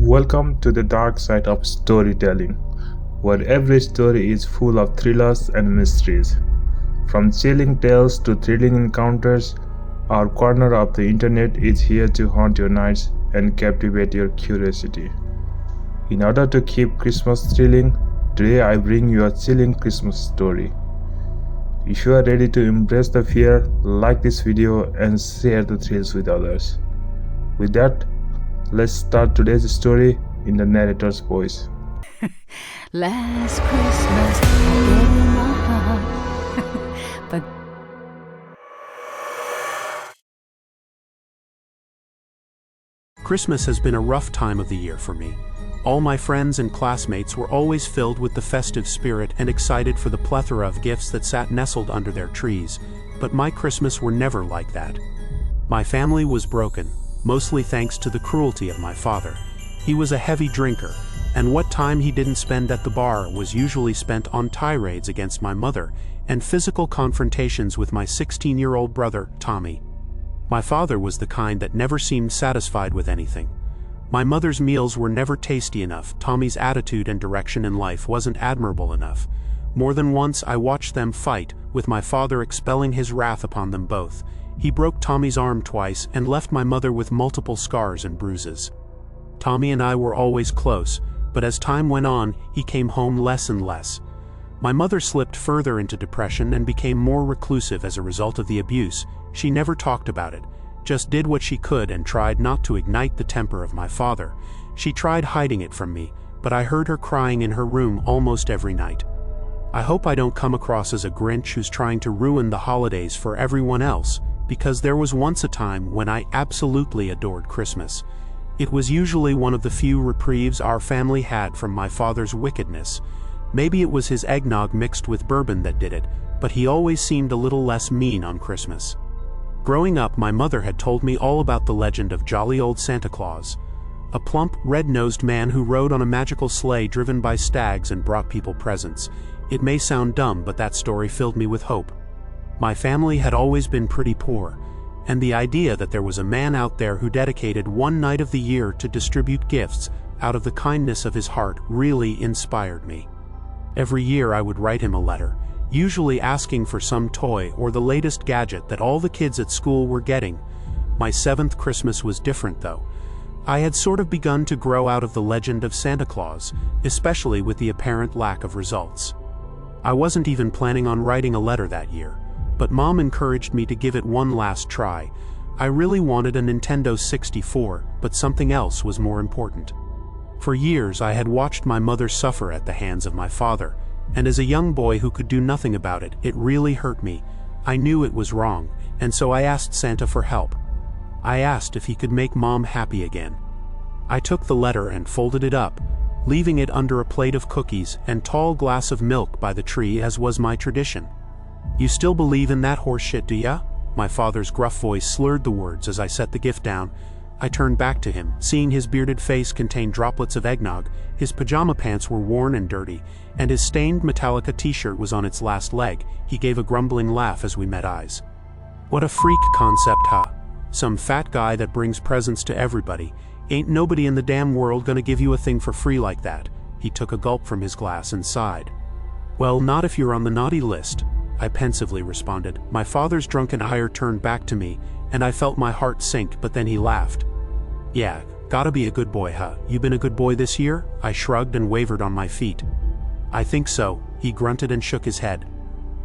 Welcome to the dark side of storytelling, where every story is full of thrillers and mysteries. From chilling tales to thrilling encounters, our corner of the internet is here to haunt your nights and captivate your curiosity. In order to keep Christmas thrilling, today I bring you a chilling Christmas story. If you are ready to embrace the fear, like this video and share the thrills with others. With that, let's start today's story in the narrator's voice. Last Christmas, I gave you my heart, but Christmas has been a rough time of the year for me. All my friends and classmates were always filled with the festive spirit and excited for the plethora of gifts that sat nestled under their trees, but my Christmas were never like that. My family was broken, mostly thanks to the cruelty of my father. He was a heavy drinker, and what time he didn't spend at the bar was usually spent on tirades against my mother and physical confrontations with my 16-year-old brother, Tommy. My father was the kind that never seemed satisfied with anything. My mother's meals were never tasty enough. Tommy's attitude and direction in life wasn't admirable enough. More than once I watched them fight, with my father expelling his wrath upon them both. He broke Tommy's arm twice and left my mother with multiple scars and bruises. Tommy and I were always close, but as time went on, he came home less and less. My mother slipped further into depression and became more reclusive as a result of the abuse. She never talked about it, just did what she could and tried not to ignite the temper of my father. She tried hiding it from me, but I heard her crying in her room almost every night. I hope I don't come across as a Grinch who's trying to ruin the holidays for everyone else, because there was once a time when I absolutely adored Christmas. It was usually one of the few reprieves our family had from my father's wickedness. Maybe it was his eggnog mixed with bourbon that did it, but he always seemed a little less mean on Christmas. Growing up, my mother had told me all about the legend of jolly old Santa Claus, a plump, red-nosed man who rode on a magical sleigh driven by stags and brought people presents. It may sound dumb, but that story filled me with hope. My family had always been pretty poor, and the idea that there was a man out there who dedicated one night of the year to distribute gifts out of the kindness of his heart really inspired me. Every year I would write him a letter, usually asking for some toy or the latest gadget that all the kids at school were getting. My 7th Christmas was different though. I had sort of begun to grow out of the legend of Santa Claus, especially with the apparent lack of results. I wasn't even planning on writing a letter that year, but Mom encouraged me to give it one last try. I really wanted a Nintendo 64, but something else was more important. For years I had watched my mother suffer at the hands of my father, and as a young boy who could do nothing about it, it really hurt me. I knew it was wrong, and so I asked Santa for help. I asked if he could make Mom happy again. I took the letter and folded it up, leaving it under a plate of cookies and tall glass of milk by the tree as was my tradition. "You still believe in that horse shit, do ya?" My father's gruff voice slurred the words as I set the gift down. I turned back to him, seeing his bearded face contained droplets of eggnog, his pajama pants were worn and dirty, and his stained Metallica t-shirt was on its last leg. He gave a grumbling laugh as we met eyes. "What a freak concept, huh? Some fat guy that brings presents to everybody. Ain't nobody in the damn world gonna give you a thing for free like that." He took a gulp from his glass and sighed. "Well, not if you're on the naughty list," I pensively responded. My father's drunken ire turned back to me, and I felt my heart sink, but then he laughed. "Yeah, gotta be a good boy, huh? You been a good boy this year?" I shrugged and wavered on my feet. "I think so," he grunted and shook his head.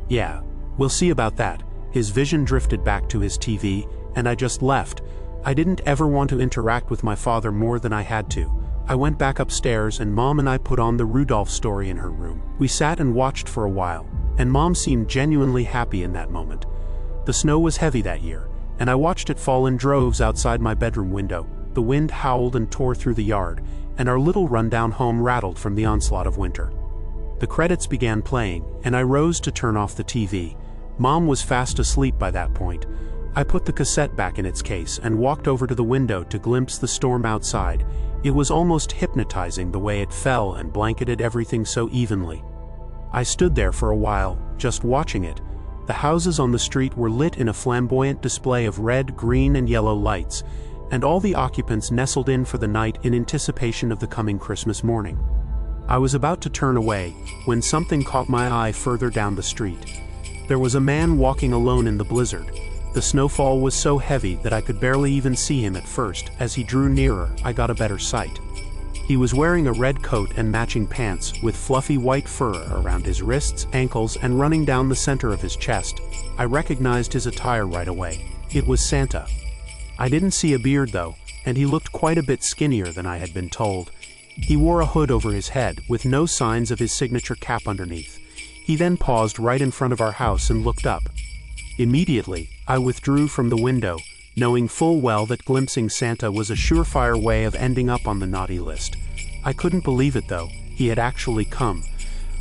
"Yeah, we'll see about that." His vision drifted back to his TV, and I just left. I didn't ever want to interact with my father more than I had to. I went back upstairs and Mom and I put on the Rudolph story in her room. We sat and watched for a while, and Mom seemed genuinely happy in that moment. The snow was heavy that year, and I watched it fall in droves outside my bedroom window. The wind howled and tore through the yard, and our little rundown home rattled from the onslaught of winter. The credits began playing, and I rose to turn off the TV. Mom was fast asleep by that point. I put the cassette back in its case and walked over to the window to glimpse the storm outside. It was almost hypnotizing the way it fell and blanketed everything so evenly. I stood there for a while, just watching it. The houses on the street were lit in a flamboyant display of red, green, and yellow lights. and all the occupants nestled in for the night in anticipation of the coming Christmas morning. I was about to turn away when something caught my eye further down the street. There was a man walking alone in the blizzard. The snowfall was so heavy that I could barely even see him at first. As he drew nearer, I got a better sight. He was wearing a red coat and matching pants with fluffy white fur around his wrists, ankles, and running down the center of his chest. I recognized his attire right away. It was Santa. I didn't see a beard though, and he looked quite a bit skinnier than I had been told. He wore a hood over his head, with no signs of his signature cap underneath. He then paused right in front of our house and looked up. Immediately, I withdrew from the window, knowing full well that glimpsing Santa was a surefire way of ending up on the naughty list. I couldn't believe it though, he had actually come.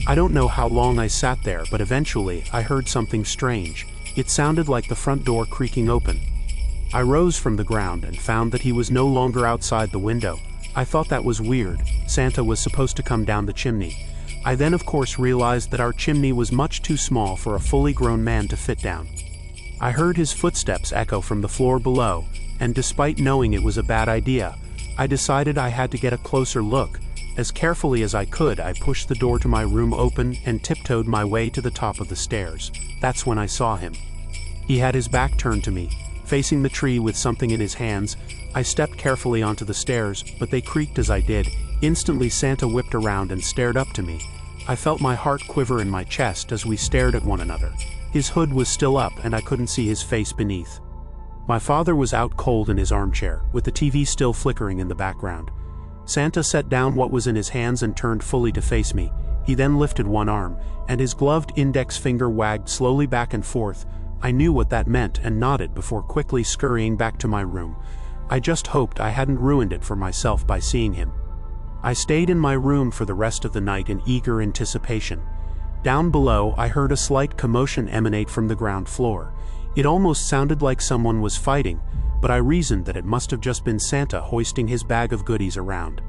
I don't know how long I sat there, but eventually I heard something strange. It sounded like the front door creaking open. I rose from the ground and found that he was no longer outside the window. I thought that was weird. Santa was supposed to come down the chimney. I then of course realized that our chimney was much too small for a fully grown man to fit down. I heard his footsteps echo from the floor below, and despite knowing it was a bad idea, I decided I had to get a closer look. As carefully as I could, I pushed the door to my room open and tiptoed my way to the top of the stairs. That's when I saw him. He had his back turned to me, facing the tree with something in his hands. I stepped carefully onto the stairs, but they creaked as I did. Instantly Santa whipped around and stared up to me. I felt my heart quiver in my chest as we stared at one another. His hood was still up and I couldn't see his face beneath. My father was out cold in his armchair, with the TV still flickering in the background. Santa set down what was in his hands and turned fully to face me. He then lifted one arm, and his gloved index finger wagged slowly back and forth. I knew what that meant and nodded before quickly scurrying back to my room. I just hoped I hadn't ruined it for myself by seeing him. I stayed in my room for the rest of the night in eager anticipation. Down below, I heard a slight commotion emanate from the ground floor. It almost sounded like someone was fighting, but I reasoned that it must have just been Santa hoisting his bag of goodies around.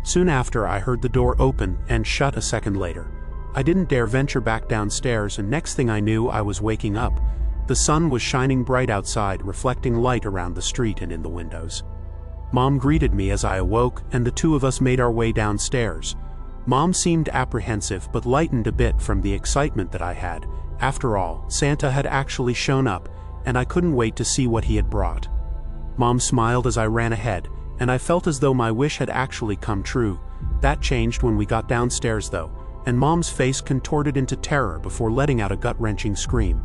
Soon after, I heard the door open and shut a second later. I didn't dare venture back downstairs, and next thing I knew, I was waking up. The sun was shining bright outside, reflecting light around the street and in the windows. Mom greeted me as I awoke, and the two of us made our way downstairs. Mom seemed apprehensive but lightened a bit from the excitement that I had. After all, Santa had actually shown up, and I couldn't wait to see what he had brought. Mom smiled as I ran ahead, and I felt as though my wish had actually come true. That changed when we got downstairs though, and Mom's face contorted into terror before letting out a gut-wrenching scream.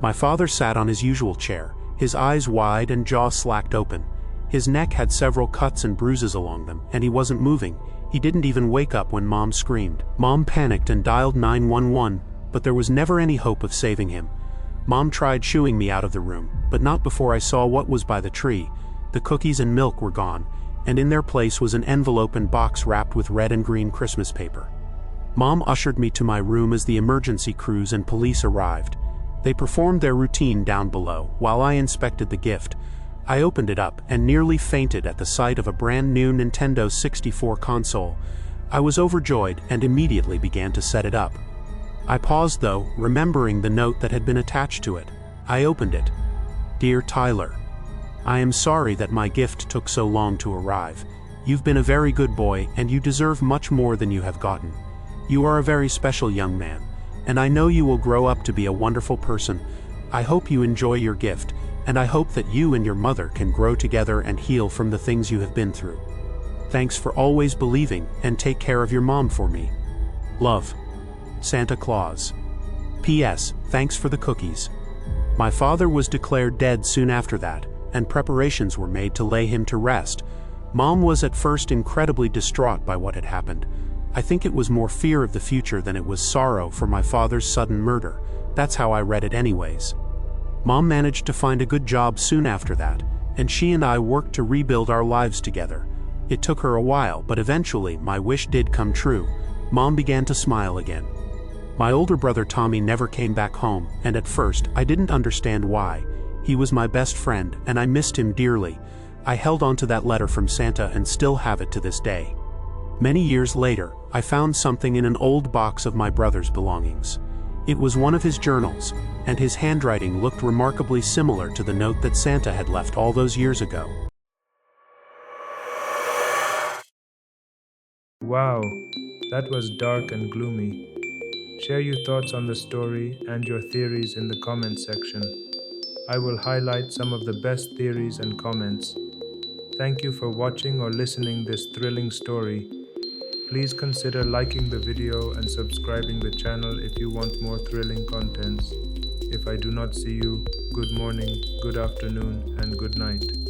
My father sat on his usual chair, his eyes wide and jaw slacked open. His neck had several cuts and bruises along them, and he wasn't moving. He didn't even wake up when Mom screamed. Mom panicked and dialed 911, but there was never any hope of saving him. Mom tried shooing me out of the room, but not before I saw what was by the tree. The cookies and milk were gone, and in their place was an envelope and box wrapped with red and green Christmas paper. Mom ushered me to my room as the emergency crews and police arrived. They performed their routine down below, while I inspected the gift. I opened it up and nearly fainted at the sight of a brand new Nintendo 64 console. I was overjoyed and immediately began to set it up. I paused though, remembering the note that had been attached to it. I opened it. Dear Tyler, I am sorry that my gift took so long to arrive. You've been a very good boy and you deserve much more than you have gotten. You are a very special young man, and I know you will grow up to be a wonderful person. I hope you enjoy your gift, and I hope that you and your mother can grow together and heal from the things you have been through. Thanks for always believing, and take care of your mom for me. Love, Santa Claus. P.S. Thanks for the cookies. My father was declared dead soon after that, and preparations were made to lay him to rest. Mom was at first incredibly distraught by what had happened. I think it was more fear of the future than it was sorrow for my father's sudden murder. That's how I read it anyways. Mom managed to find a good job soon after that, and she and I worked to rebuild our lives together. It took her a while, but eventually my wish did come true. Mom began to smile again. My older brother Tommy never came back home, and at first I didn't understand why. He was my best friend, and I missed him dearly. I held on to that letter from Santa and still have it to this day. Many years later, I found something in an old box of my brother's belongings. It was one of his journals, and his handwriting looked remarkably similar to the note that Santa had left all those years ago. Wow, that was dark and gloomy. Share your thoughts on the story and your theories in the comment section. I will highlight some of the best theories and comments. Thank you for watching or listening this thrilling story. Please consider liking the video and subscribing the channel if you want more thrilling contents. If I do not see you, good morning, good afternoon, and good night.